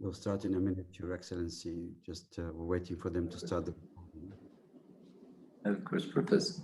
We'll start in a minute, Your Excellency. Just we're waiting for them to start the. Of course, Professor.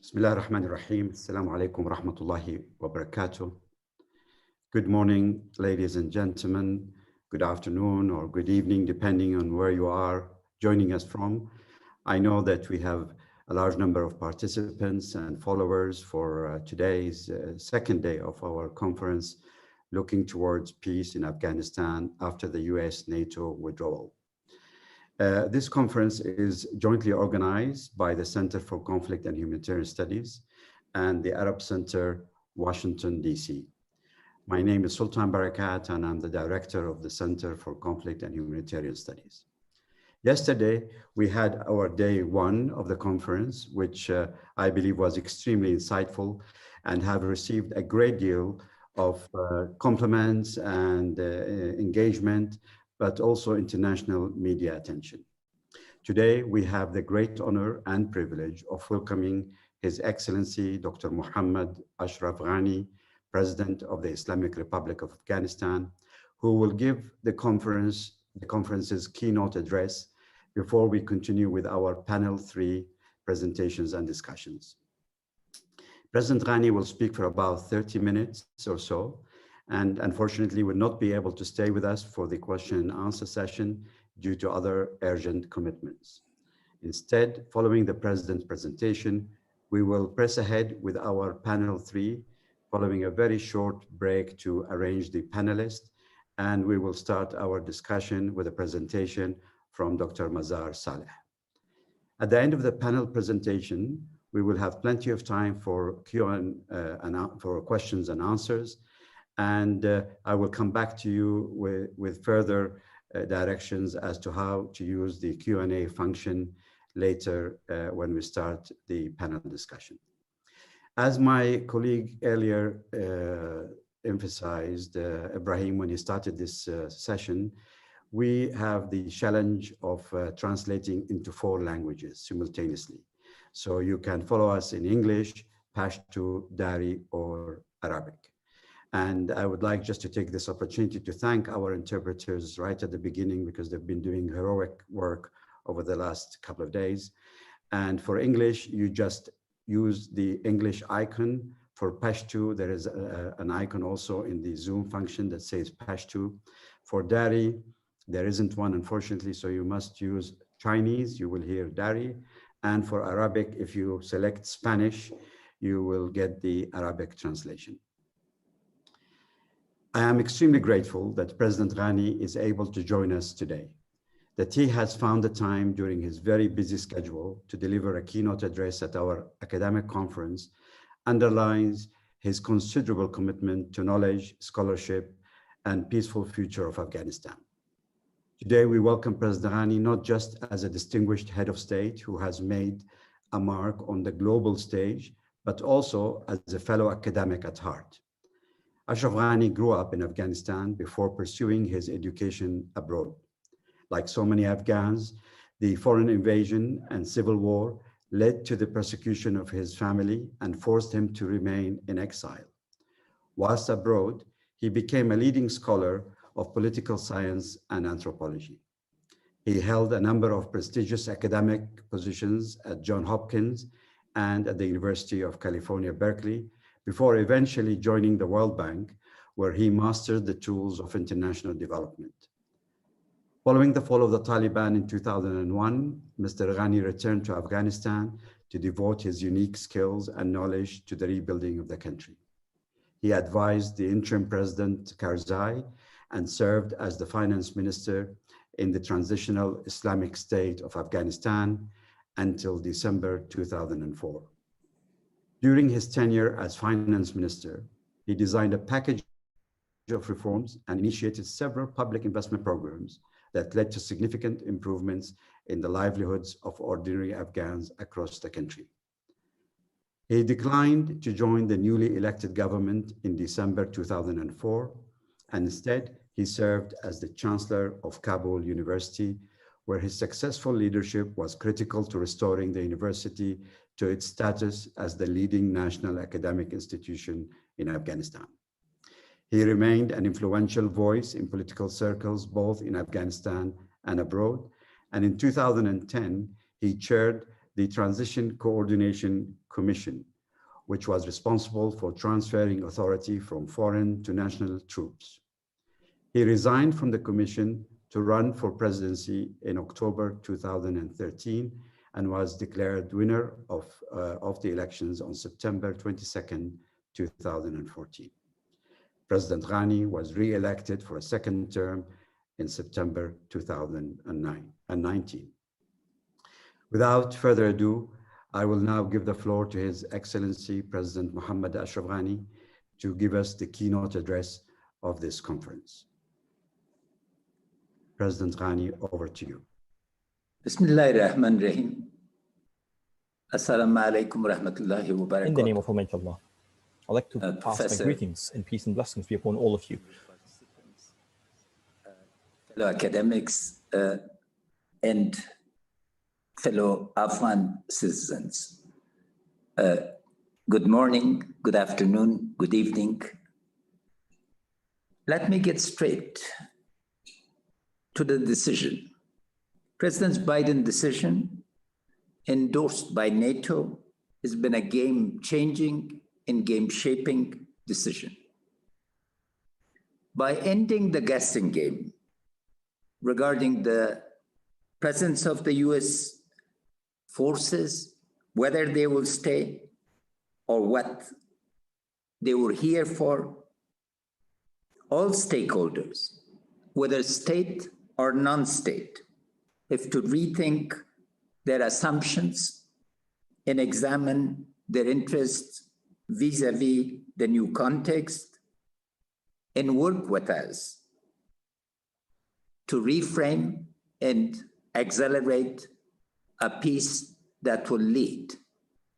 Bismillah ar-Rahman ar-Rahim. Assalamu alaikum wa rahmatullahi wa barakatuh. Good morning, ladies and gentlemen. Good afternoon or good evening, depending on where you are joining us from. I know that we have a large number of participants and followers for today's second day of our conference, looking towards peace in Afghanistan after the US-NATO withdrawal. This conference is jointly organized by the Center for Conflict and Humanitarian Studies and the Arab Center, Washington, D.C. My name is Sultan Barakat, and I'm the director of the Center for Conflict and Humanitarian Studies. Yesterday, we had our day one of the conference, which I believe was extremely insightful and have received a great deal of compliments and engagement, but also international media attention. Today, we have the great honor and privilege of welcoming His Excellency Dr. Muhammad Ashraf Ghani, President of the Islamic Republic of Afghanistan, who will give the conference's keynote address before we continue with our panel 3 presentations and discussions. President Ghani will speak for about 30 minutes or so, and unfortunately will not be able to stay with us for the question and answer session due to other urgent commitments. Instead, following the President's presentation, we will press ahead with our panel 3, following a very short break to arrange the panelists, and we will start our discussion with a presentation from Dr. Mazar Saleh. At the end of the panel presentation, we will have plenty of time for for questions and answers, and I will come back to you with further directions as to how to use the Q&A function later when we start the panel discussion. As my colleague earlier emphasized, Ibrahim, when he started this session, we have the challenge of translating into 4 languages simultaneously. So you can follow us in English, Pashto, Dari, or Arabic. And I would like just to take this opportunity to thank our interpreters right at the beginning, because they've been doing heroic work over the last couple of days. And for English, you just use the English icon For Pashto, there is an icon also in the Zoom function that says Pashto. For Dari, there isn't one, unfortunately, so you must use Chinese, you will hear Dari. And for Arabic, if you select Spanish, you will get the Arabic translation. I am extremely grateful that President Ghani is able to join us today, that he has found the time during his very busy schedule to deliver a keynote address at our academic conference underlines his considerable commitment to knowledge, scholarship, and peaceful future of Afghanistan. Today, we welcome President Ghani not just as a distinguished head of state who has made a mark on the global stage, but also as a fellow academic at heart. Ashraf Ghani grew up in Afghanistan before pursuing his education abroad. Like so many Afghans, the foreign invasion and civil war led to the persecution of his family and forced him to remain in exile. Whilst abroad, he became a leading scholar of political science and anthropology. He held a number of prestigious academic positions at Johns Hopkins and at the University of California, Berkeley, before eventually joining the World Bank, where he mastered the tools of international development. Following the fall of the Taliban in 2001, Mr. Ghani returned to Afghanistan to devote his unique skills and knowledge to the rebuilding of the country. He advised the interim president Karzai and served as the finance minister in the transitional Islamic State of Afghanistan until December 2004. During his tenure as finance minister, he designed a package of reforms and initiated several public investment programs that led to significant improvements in the livelihoods of ordinary Afghans across the country. He declined to join the newly elected government in December 2004, and instead he served as the Chancellor of Kabul University, where his successful leadership was critical to restoring the university to its status as the leading national academic institution in Afghanistan. He remained an influential voice in political circles, both in Afghanistan and abroad. And in 2010, he chaired the Transition Coordination Commission, which was responsible for transferring authority from foreign to national troops. He resigned from the commission to run for presidency in October 2013 and was declared winner of the elections on September 22nd, 2014. President Ghani was re-elected for a second term in September 2019. Without further ado, I will now give the floor to His Excellency President Muhammad Ashraf Ghani to give us the keynote address of this conference. President Ghani, over to you. Bismillahirrahmanirrahim. Assalamu alaikum wa rahmatullahi wa barakatuh. In the name of Almighty Allah, I'd like to pass my greetings and peace and blessings be upon all of you. Fellow academics and fellow Afghan citizens. Good morning, good afternoon, good evening. Let me get straight to the decision. President Biden's decision, endorsed by NATO, has been a game-changing and game-shaping decision. By ending the guessing game regarding the presence of the US forces, whether they will stay or what they were here for, all stakeholders, whether state or non-state, have to rethink their assumptions and examine their interests vis-a-vis the new context and work with us to reframe and accelerate a peace that will lead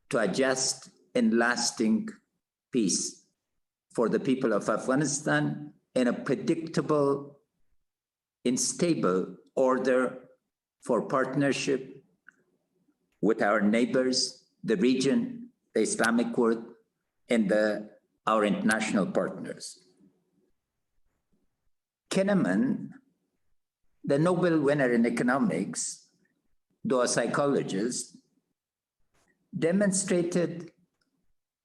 to a just and lasting peace for the people of Afghanistan and a predictable and stable order for partnership with our neighbors, the region, the Islamic world, and our international partners. Kahneman, the Nobel winner in economics, though a psychologist, demonstrated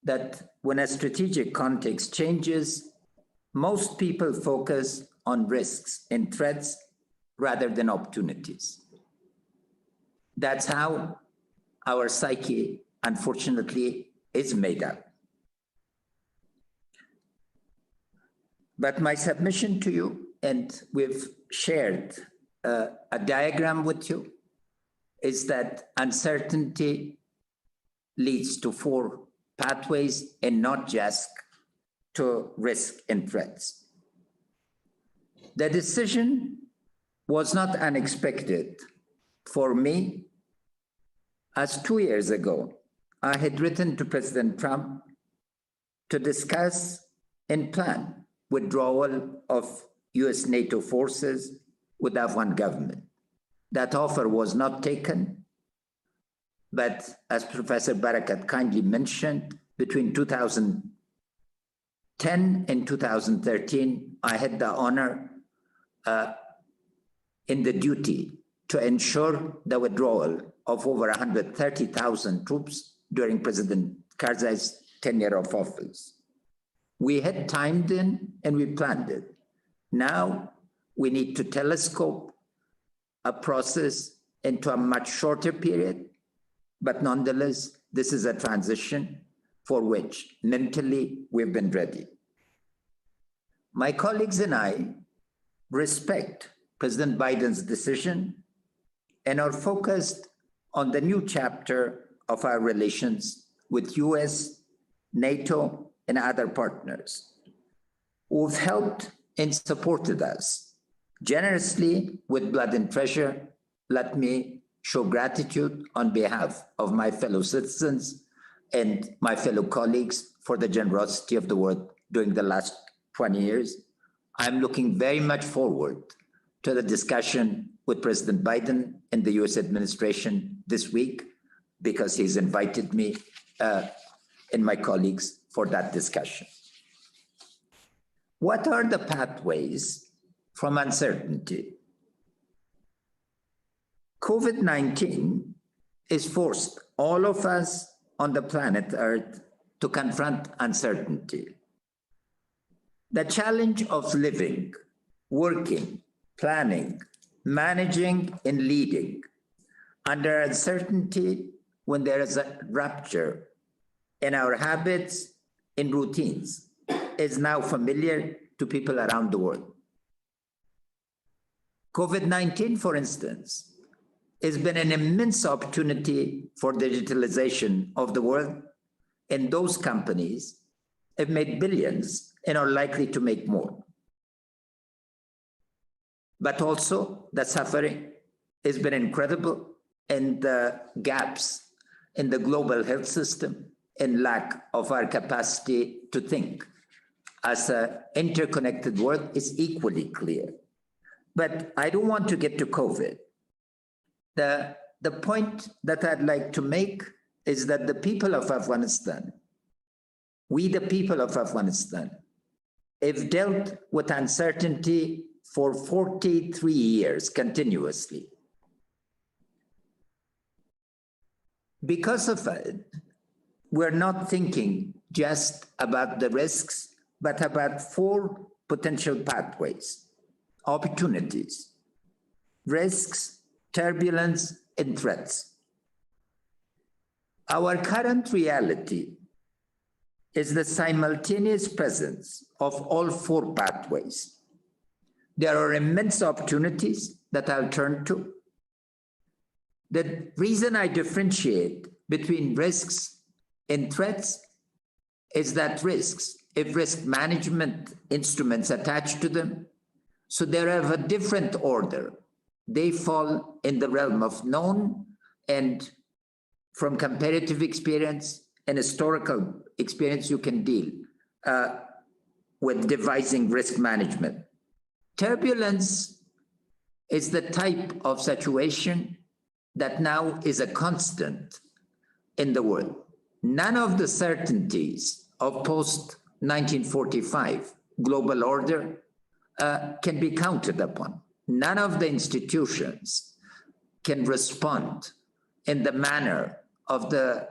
that when a strategic context changes, most people focus on risks and threats rather than opportunities. That's how our psyche, unfortunately, is made up. But my submission to you, and we've shared a diagram with you, is that uncertainty leads to 4 pathways and not just to risk and threats. The decision was not unexpected for me, as 2 years ago, I had written to President Trump to discuss and plan withdrawal of US-NATO forces with the Afghan government. That offer was not taken, but as Professor Barakat kindly mentioned, between 2010 and 2013, I had the honor in the duty to ensure the withdrawal of over 130,000 troops during President Karzai's tenure of office. We had timed in and we planned it. Now we need to telescope a process into a much shorter period, but nonetheless, this is a transition for which mentally we've been ready. My colleagues and I respect President Biden's decision and are focused on the new chapter of our relations with US, NATO, and other partners who've helped and supported us generously with blood and treasure. Let me show gratitude on behalf of my fellow citizens and my fellow colleagues for the generosity of the world during the last 20 years. I'm looking very much forward to the discussion with President Biden and the US administration this week, because he's invited me and my colleagues for that discussion. What are the pathways from uncertainty? COVID-19 has forced all of us on the planet Earth to confront uncertainty. The challenge of living, working, planning, managing, and leading under uncertainty when there is a rupture in our habits and routines is now familiar to people around the world. COVID-19, for instance, has been an immense opportunity for digitalization of the world, and those companies have made billions and are likely to make more. But also the suffering has been incredible, and the gaps in the global health system and lack of our capacity to think as an interconnected world is equally clear. But I don't want to get to COVID. The point that I'd like to make is that the people of Afghanistan, we the people of Afghanistan, have dealt with uncertainty for 43 years continuously. Because of it, we're not thinking just about the risks, but about 4 potential pathways: opportunities, risks, turbulence, and threats. Our current reality is the simultaneous presence of all 4 pathways. There are immense opportunities that I'll turn to. The reason I differentiate between risks and threats is that risks have risk management instruments attached to them, so they have a different order. They fall in the realm of known, and from comparative experience and historical experience, you can deal with devising risk management. Turbulence is the type of situation that now is a constant in the world. None of the certainties of post-1945 global order can be counted upon. None of the institutions can respond in the manner of the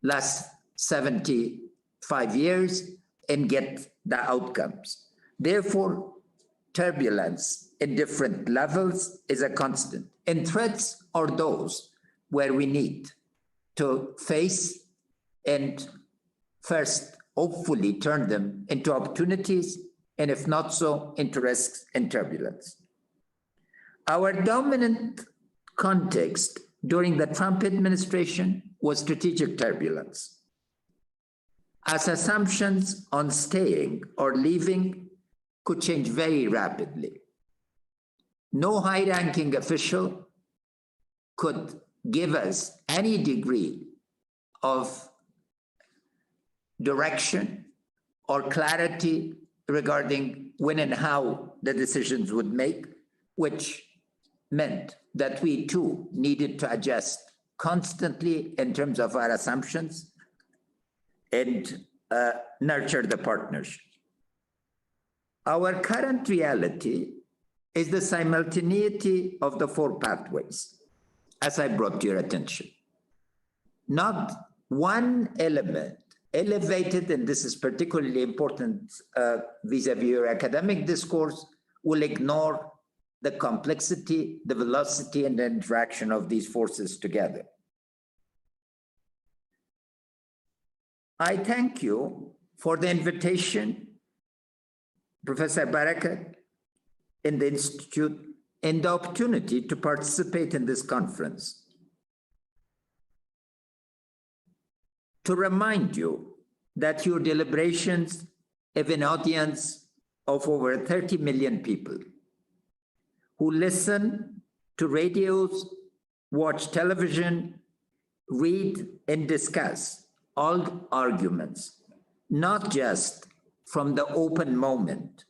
last 70 5 years and get the outcomes. Therefore, turbulence in different levels is a constant. And threats are those where we need to face and first, hopefully turn them into opportunities, and if not so, into risks and turbulence. Our dominant context during the Trump administration was strategic turbulence, as assumptions on staying or leaving could change very rapidly. No high-ranking official could give us any degree of direction or clarity regarding when and how the decisions would make, which meant that we too needed to adjust constantly in terms of our assumptions and nurture the partnership. Our current reality is the simultaneity of the 4 pathways, as I brought to your attention. Not one element elevated, and this is particularly important vis-a-vis your academic discourse, will ignore the complexity, the velocity, and the interaction of these forces together. I thank you for the invitation, Professor Barakat, in the Institute, and the opportunity to participate in this conference. To remind you that your deliberations have an audience of over 30 million people who listen to radios, watch television, read and discuss all arguments, not just from the open moment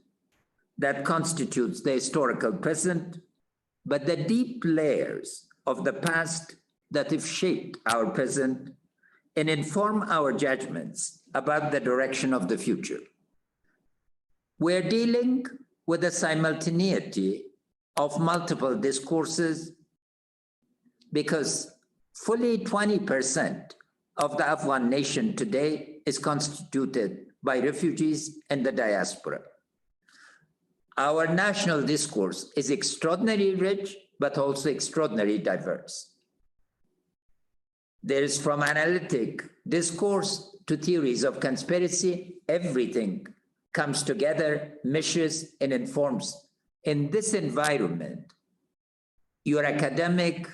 that constitutes the historical present, but the deep layers of the past that have shaped our present and inform our judgments about the direction of the future. We're dealing with the simultaneity of multiple discourses because fully 20% of the Afghan nation today is constituted by refugees and the diaspora. Our national discourse is extraordinarily rich, but also extraordinarily diverse. There is, from analytic discourse to theories of conspiracy, everything comes together, meshes, and informs. In this environment, your academic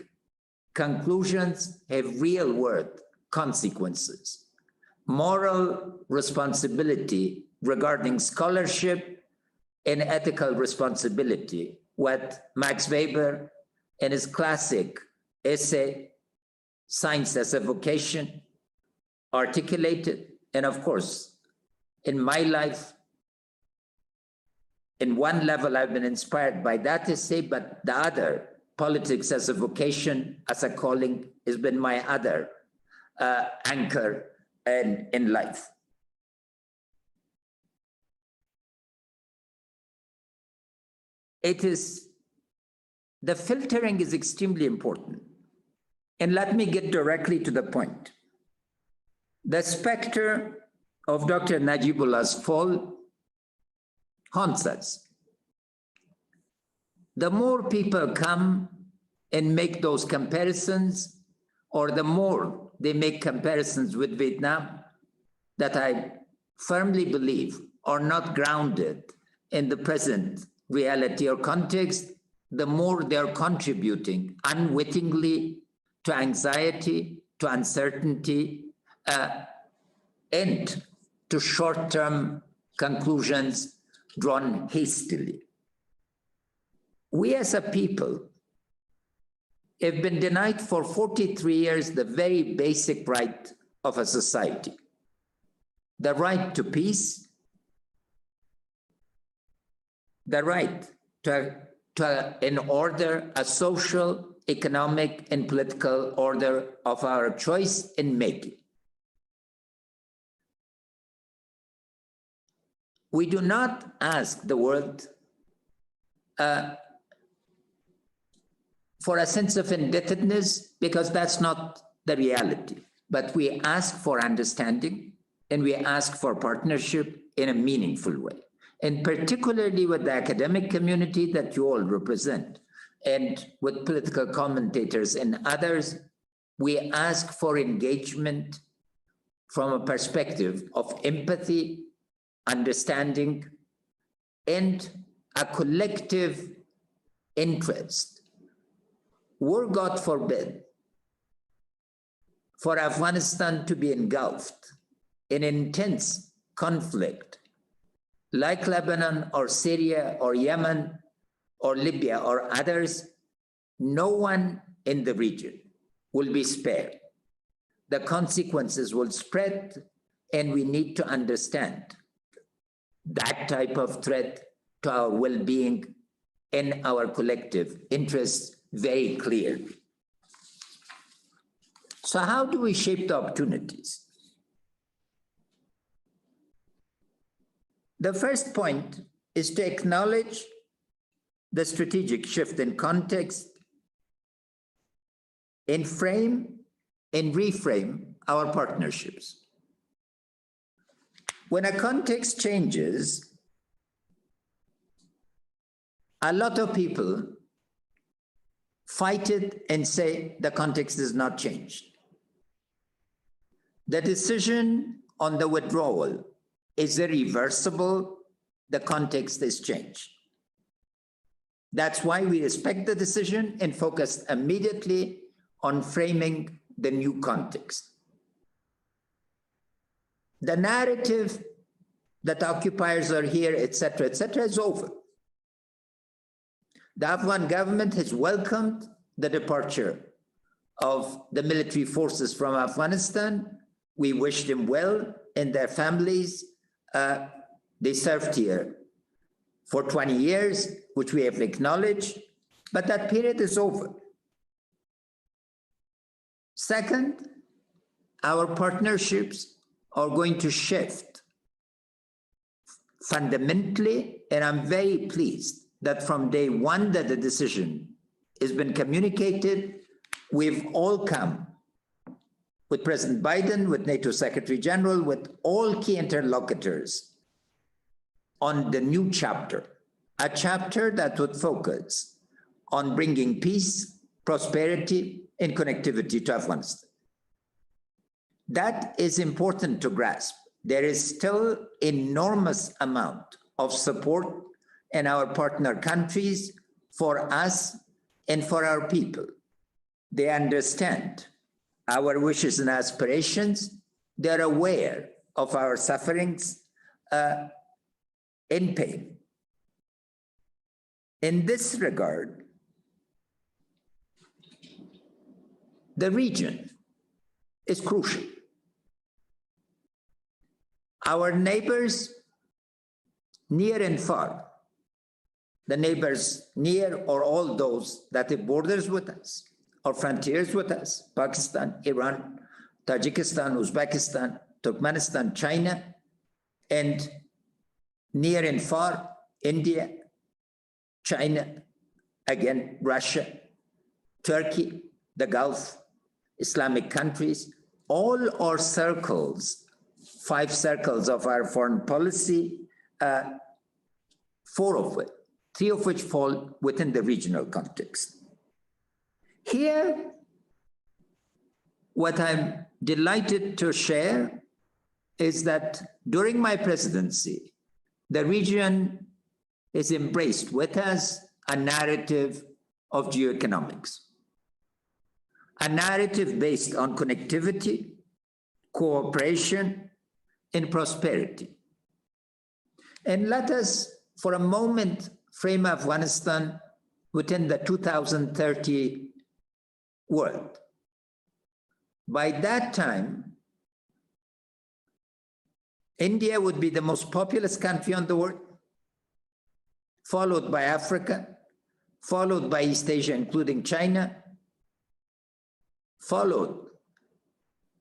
conclusions have real-world consequences. Moral responsibility regarding scholarship and ethical responsibility, what Max Weber in his classic essay, Science as a Vocation, articulated. And of course, in my life, in one level, I've been inspired by that essay, but the other, Politics as a Vocation, as a calling, has been my other anchor in life. The filtering is extremely important. And let me get directly to the point. The specter of Dr. Najibullah's fall haunts us. The more people come and make those comparisons, or the more they make comparisons with Vietnam, that I firmly believe are not grounded in the present reality or context, the more they're contributing unwittingly to anxiety, to uncertainty, and to short-term conclusions drawn hastily. We as a people have been denied for 43 years the very basic right of a society, the right to peace, the right to an order, a social, economic, and political order of our choice in making. We do not ask the world for a sense of indebtedness, because that's not the reality. But we ask for understanding and we ask for partnership in a meaningful way. And particularly with the academic community that you all represent, and with political commentators and others, we ask for engagement from a perspective of empathy, understanding, and a collective interest. Were, God forbid, for Afghanistan to be engulfed in intense conflict like Lebanon or Syria or Yemen or Libya or others, no one in the region will be spared. The consequences will spread, and we need to understand that type of threat to our well-being and our collective interests very clearly. So how do we shape the opportunities? The first point is to acknowledge the strategic shift in context, and frame and reframe our partnerships. When a context changes, a lot of people fight it and say the context has not changed. The decision on the withdrawal is irreversible. The context has changed. That's why we respect the decision and focus immediately on framing the new context. The narrative that occupiers are here, et cetera, is over. The Afghan government has welcomed the departure of the military forces from Afghanistan. We wish them well and their families. They served here for 20 years, which we have acknowledged, but that period is over. Second, our partnerships are going to shift fundamentally, and I'm very pleased that from day one that the decision has been communicated, we've all come with President Biden, with NATO Secretary General, with all key interlocutors on the new chapter, a chapter that would focus on bringing peace, prosperity, and connectivity to Afghanistan. That is important to grasp. There is still enormous amount of support in our partner countries for us and for our people. They understand our wishes and aspirations. They're aware of our sufferings and pain. In this regard, the region is crucial. Our neighbors, near and far, the neighbors near or all those that have borders with us or frontiers with us, Pakistan, Iran, Tajikistan, Uzbekistan, Turkmenistan, China, and near and far, India, China, again, Russia, Turkey, the Gulf, Islamic countries, all are circles, 5 circles of our foreign policy, 4 of which, 3 of which fall within the regional context. Here, what I'm delighted to share is that during my presidency, the region has embraced with us a narrative of geoeconomics, a narrative based on connectivity, cooperation, and prosperity. And let us, for a moment, frame Afghanistan within the 2030 world. By that time, India would be the most populous country on the world, followed by Africa, followed by East Asia, including China, followed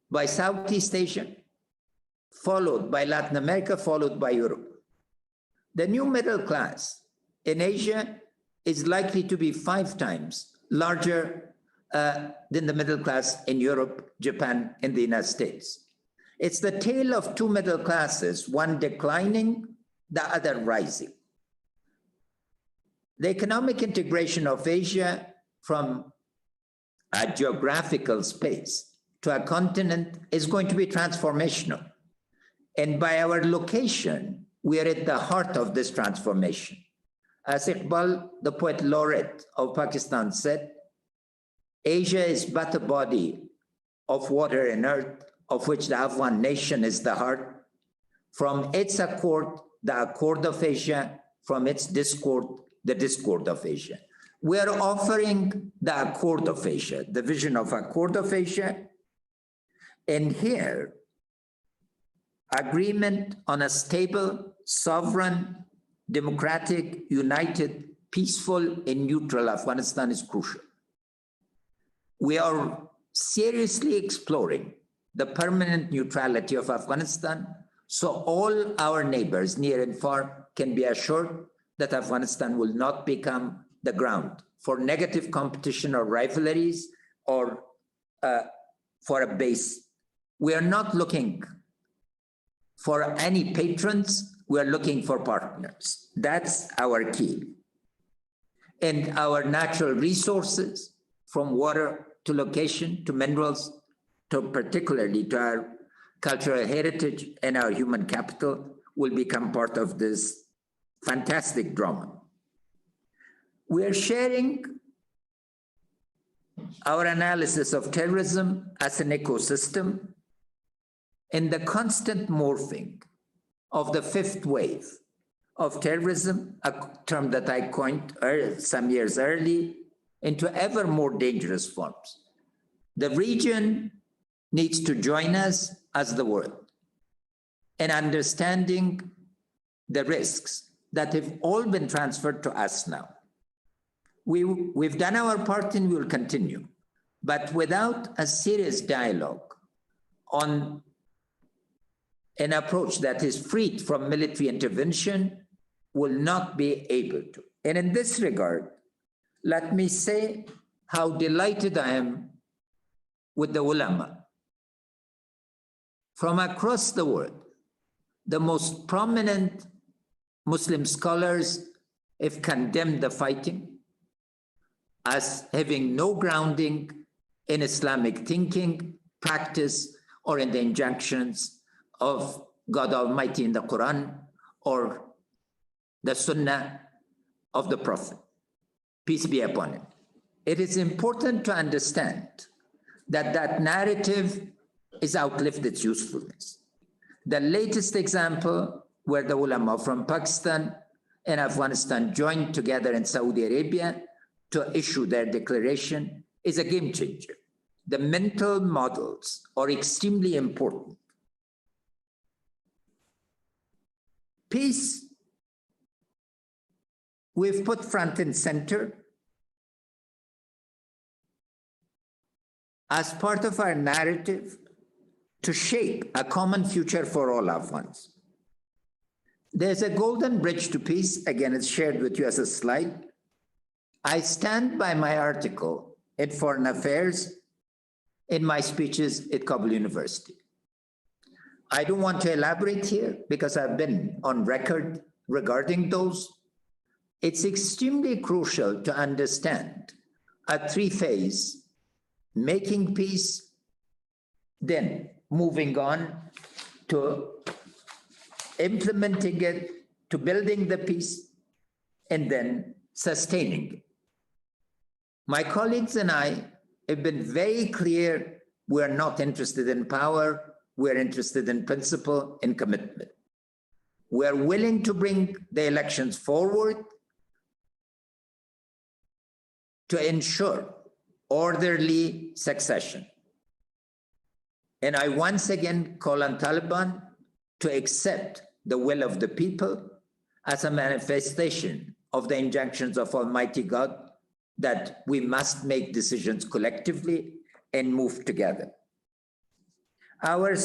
by Southeast Asia, followed by Latin America, followed by Europe. The new middle class in Asia is likely to be 5 times larger than the middle class in Europe, Japan, and the United States. It's the tale of two middle classes, one declining, the other rising. The economic integration of Asia from a geographical space to a continent is going to be transformational. And by our location, we are at the heart of this transformation. As Iqbal, the poet laureate of Pakistan, said, Asia is but a body of water and earth, of which the Afghan nation is the heart. From its accord, the accord of Asia, from its discord, the discord of Asia. We are offering the accord of Asia, the vision of accord of Asia. And here, agreement on a stable, sovereign, democratic, united, peaceful, and neutral Afghanistan is crucial. We are seriously exploring the permanent neutrality of Afghanistan, so all our neighbors near and far can be assured that Afghanistan will not become the ground for negative competition or rivalries or for a base. We are not looking for any patrons, we are looking for partners. That's our key. And our natural resources, from water to location to minerals, to particularly to our cultural heritage and our human capital, will become part of this fantastic drama. We are sharing our analysis of terrorism as an ecosystem and the constant morphing of the fifth wave of terrorism, a term that I coined some years early, into ever more dangerous forms. The region needs to join us as the world in understanding the risks that have all been transferred to us now. We've done our part and we will continue, but without a serious dialogue on an approach that is freed from military intervention, will not be able to. And in this regard, let me say how delighted I am with the ulama. From across the world, the most prominent Muslim scholars have condemned the fighting as having no grounding in Islamic thinking, practice, or in the injunctions of God Almighty in the Quran or the Sunnah of the Prophet, peace be upon him. It is important to understand that that narrative is outlived its usefulness. The latest example where the ulama from Pakistan and Afghanistan joined together in Saudi Arabia to issue their declaration is a game changer. The mental models are extremely important. Peace, we've put front and center as part of our narrative to shape a common future for all Afghans. There's a golden bridge to peace. Again, it's shared with you as a slide. I stand by my article in Foreign Affairs in my speeches at Kabul University. I don't want to elaborate here because I've been on record regarding those. It's extremely crucial to understand a three-phase: making peace, then moving on to implementing it, to building the peace, and then sustaining it. My colleagues and I have been very clear, we're not interested in power, we're interested in principle and commitment. We're willing to bring the elections forward to ensure orderly succession. And I once again call on Taliban to accept the will of the people as a manifestation of the injunctions of Almighty God that we must make decisions collectively and move together. Our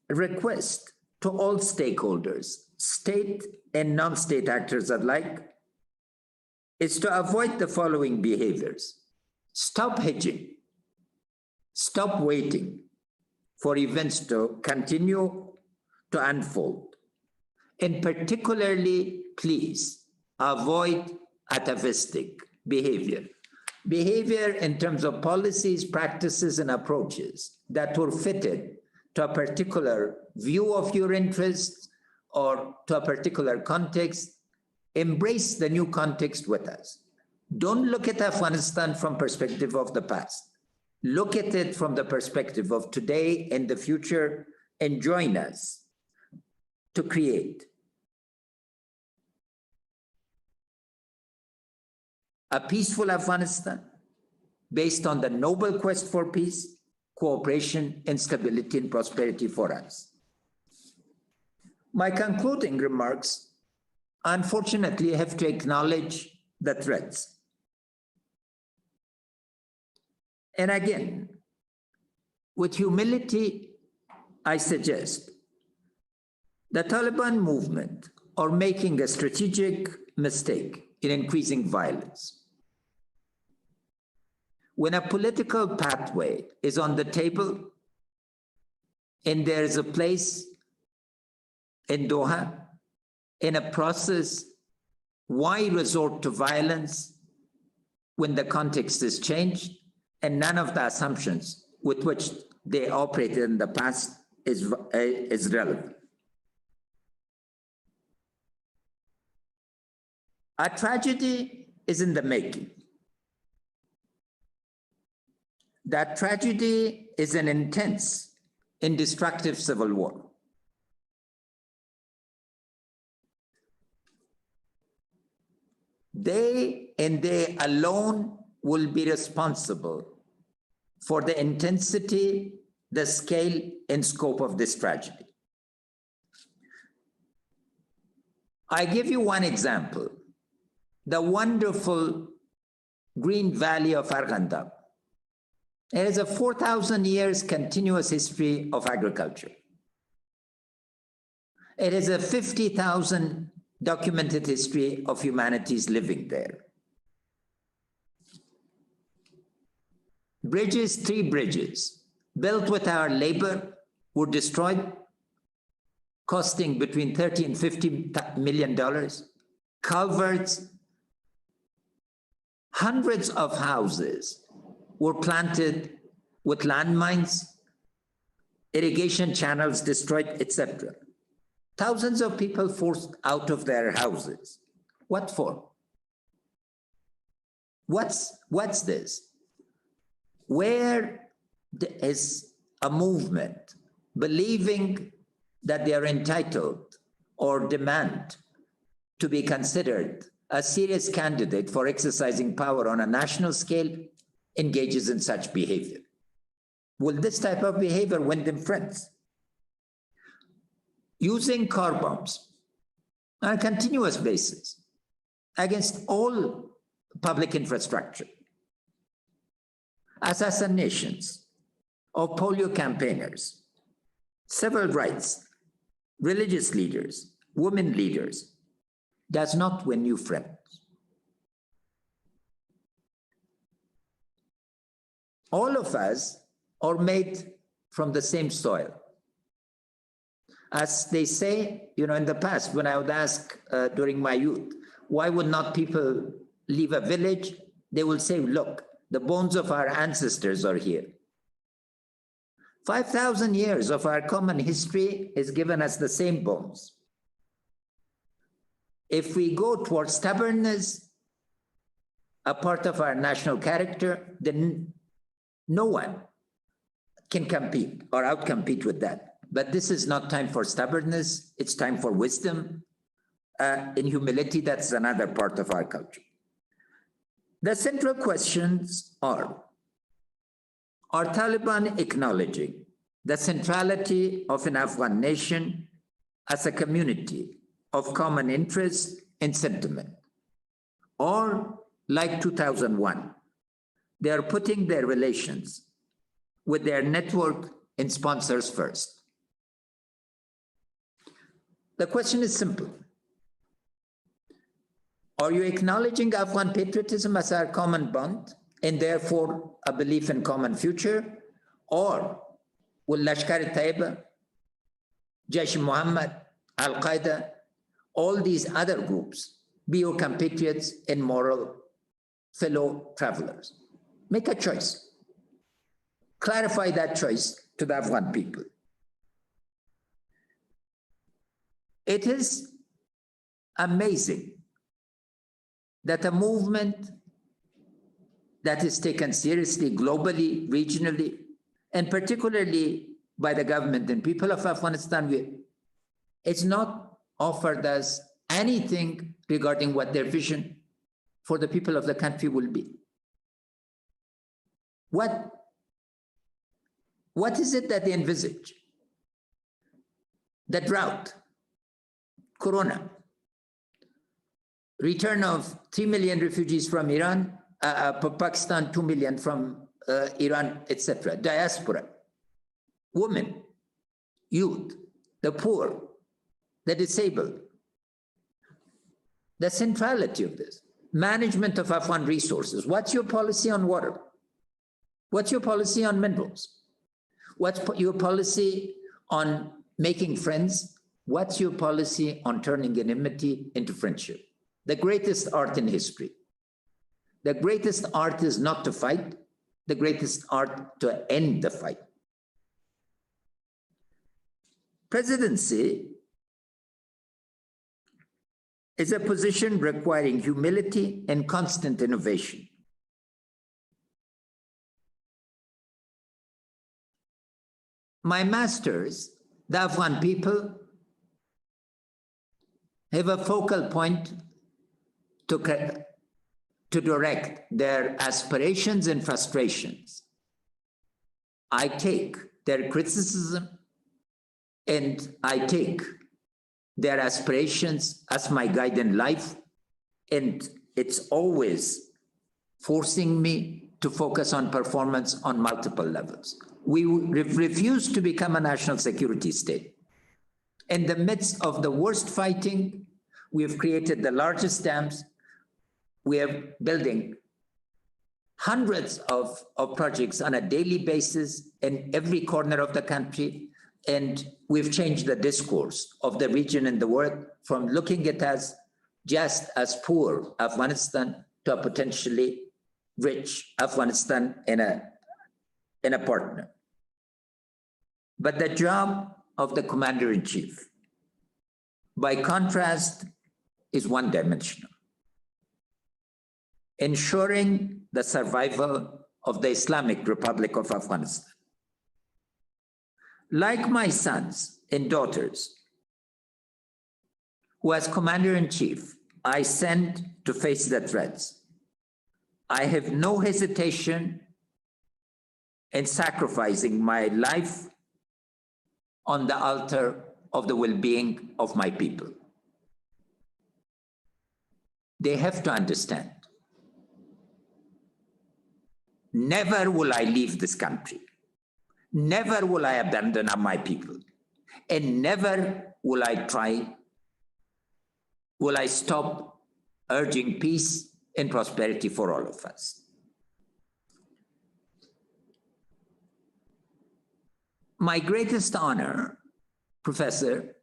request to all stakeholders, state and non-state actors alike, is to avoid the following behaviors. Stop hedging. Stop waiting for events to continue to unfold. And particularly, please avoid atavistic behavior. Behavior in terms of policies, practices, and approaches that were fitted to a particular view of your interests or to a particular context. Embrace the new context with us. Don't look at Afghanistan from perspective of the past. Look at it from the perspective of today and the future, and join us to create a peaceful Afghanistan based on the noble quest for peace, cooperation, and stability and prosperity for us. My concluding remarks, unfortunately, have to acknowledge the threats. And again, with humility, I suggest the Taliban movement are making a strategic mistake in increasing violence. When a political pathway is on the table and there is a place in Doha, in a process, why resort to violence when the context is changed and none of the assumptions with which they operated in the past is relevant? A tragedy is in the making. That tragedy is an intense and destructive civil war. They and they alone will be responsible for the intensity, the scale, and scope of this tragedy. I give you one example. The wonderful Green Valley of Arghandab. It has a 4,000 years continuous history of agriculture. It has a 50,000 documented history of humanities living there. Bridges, 3 bridges, built with our labor, were destroyed, costing between $30 and $50 million. Culverts, hundreds of houses were planted with landmines, irrigation channels destroyed, etc. Thousands of people forced out of their houses. What for? What's this? Where is a movement believing that they are entitled or demand to be considered a serious candidate for exercising power on a national scale engages in such behavior? Will this type of behavior win them friends? Using car bombs on a continuous basis against all public infrastructure, assassinations of polio campaigners, civil rights, religious leaders, women leaders, does not win you friends. All of us are made from the same soil. As they say, in the past, when I would ask during my youth, why would not people leave a village? They will say, look, the bones of our ancestors are here. 5,000 years of our common history has given us the same bones. If we go towards stubbornness, a part of our national character, then no one can compete or outcompete with that. But this is not time for stubbornness. It's time for wisdom. In humility, that's another part of our culture. The central questions are Taliban acknowledging the centrality of an Afghan nation as a community of common interest and sentiment? Or, like 2001, they are putting their relations with their network and sponsors first? The question is simple. Are you acknowledging Afghan patriotism as our common bond and therefore a belief in common future? Or Lashkar-e-Taiba, Jaish-e-Mohammed, Al-Qaeda, all these other groups, be your compatriots and moral fellow travelers. Make a choice. Clarify that choice to the Afghan people. It is amazing that a movement that is taken seriously globally, regionally, and particularly by the government and people of Afghanistan, it's not offered us anything regarding what their vision for the people of the country will be. What is it that they envisage? The drought, Corona, return of 3 million refugees from Iran, Pakistan, 2 million from Iran, etc. Diaspora, women, youth, the poor, the disabled. The centrality of this. Management of Afghan resources. What's your policy on water? What's your policy on minerals? What's your policy on making friends? What's your policy on turning enmity into friendship? The greatest art in history. The greatest art is not to fight. The greatest art to end the fight. Presidency is a position requiring humility and constant innovation. My masters, the Afghan people, have a focal point to direct their aspirations and frustrations. I take their criticism and I take their aspirations as my guide in life, and it's always forcing me to focus on performance on multiple levels. We refuse to become a national security state. In the midst of the worst fighting, we have created the largest dams. We are building hundreds of projects on a daily basis in every corner of the country. And we've changed the discourse of the region and the world from looking at us just as poor Afghanistan to a potentially rich Afghanistan and a partner. But the job of the commander-in-chief, by contrast, is one-dimensional. Ensuring the survival of the Islamic Republic of Afghanistan. Like my sons and daughters, who as commander-in-chief, I send to face the threats, I have no hesitation in sacrificing my life on the altar of the well-being of my people. They have to understand, never will I leave this country. Never will I abandon my people, and never will I stop urging peace and prosperity for all of us. My greatest honor, Professor,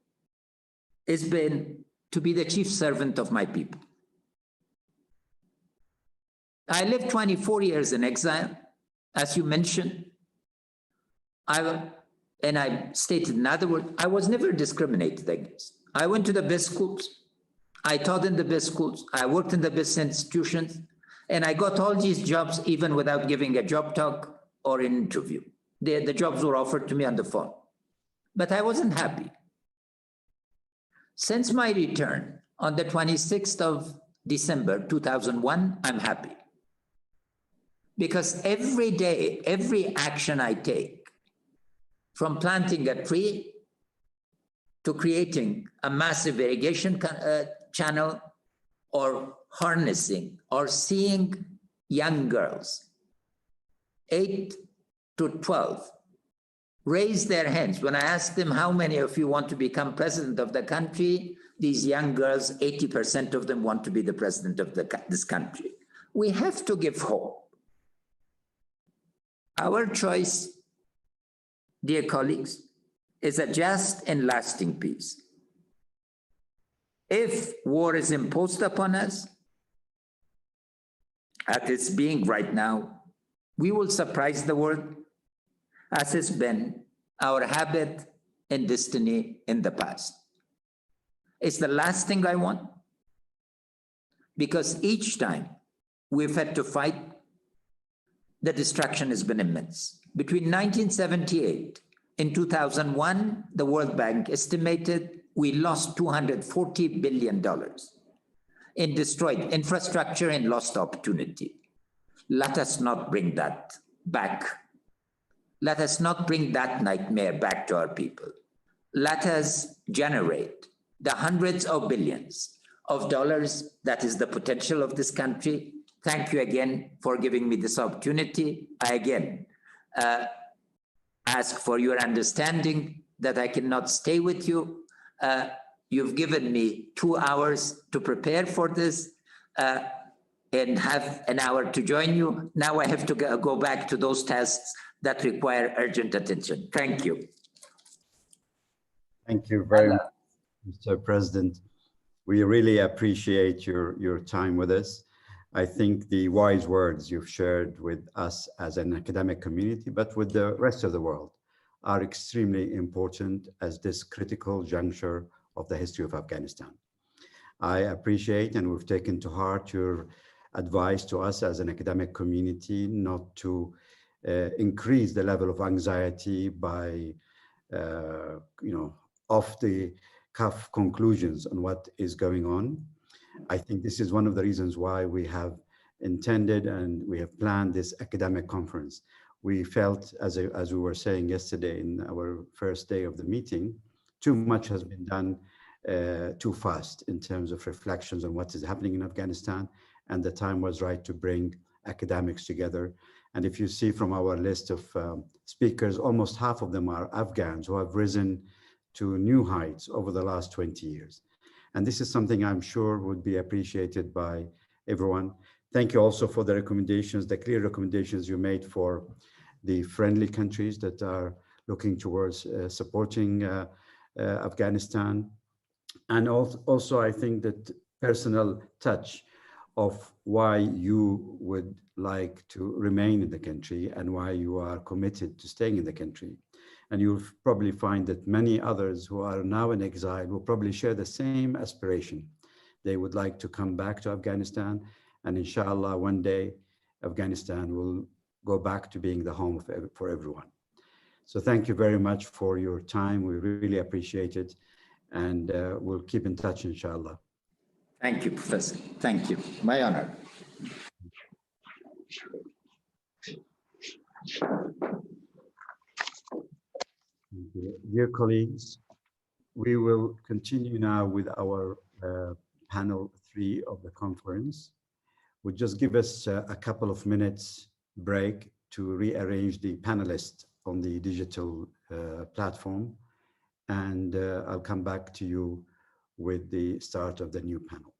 has been to be the chief servant of my people. I lived 24 years in exile, as you mentioned. And I stated in other words, I was never discriminated against. I went to the best schools. I taught in the best schools. I worked in the best institutions. And I got all these jobs even without giving a job talk or an interview. The jobs were offered to me on the phone. But I wasn't happy. Since my return on the 26th of December 2001, I'm happy. Because every day, every action I take, from planting a tree to creating a massive irrigation channel, or harnessing or seeing young girls, 8 to 12, raise their hands. When I asked them, how many of you want to become president of the country? These young girls, 80% of them want to be the president of this country. We have to give hope. Our choice dear colleagues, is a just and lasting peace. If war is imposed upon us, as it's being right now, we will surprise the world, as has been our habit and destiny in the past. It's the last thing I want, because each time we've had to fight, the destruction has been immense. Between 1978 and 2001, the World Bank estimated we lost $240 billion in destroyed infrastructure and lost opportunity. Let us not bring that back. Let us not bring that nightmare back to our people. Let us generate the hundreds of billions of dollars that is the potential of this country. Thank you again for giving me this opportunity. I again ask for your understanding that I cannot stay with you. You've given me 2 hours to prepare for this and have an hour to join you. Now I have to go back to those tasks that require urgent attention. Thank you. Thank you very much, Mr. President. We really appreciate your time with us. I think the wise words you've shared with us as an academic community, but with the rest of the world, are extremely important as this critical juncture of the history of Afghanistan. I appreciate, and we've taken to heart your advice to us as an academic community not to increase the level of anxiety by, off the cuff conclusions on what is going on. I think this is one of the reasons why we have intended and we have planned this academic conference. We felt, as we were saying yesterday in our first day of the meeting, too much has been done too fast in terms of reflections on what is happening in Afghanistan, and the time was right to bring academics together. And if you see from our list of speakers, almost half of them are Afghans who have risen to new heights over the last 20 years. And this is something I'm sure would be appreciated by everyone. Thank you also for the recommendations, the clear recommendations you made for the friendly countries that are looking towards supporting Afghanistan. And also, I think that personal touch of why you would like to remain in the country and why you are committed to staying in the country. And you'll probably find that many others who are now in exile will probably share the same aspiration. They would like to come back to Afghanistan, and inshallah, one day, Afghanistan will go back to being the home for everyone. So thank you very much for your time. We really appreciate it, and we'll keep in touch, inshallah. Thank you, Professor. Thank you. My honor. Dear colleagues, we will continue now with our panel 3 of the conference. We'll just give us a couple of minutes break to rearrange the panelists on the digital platform, and I'll come back to you with the start of the new panel.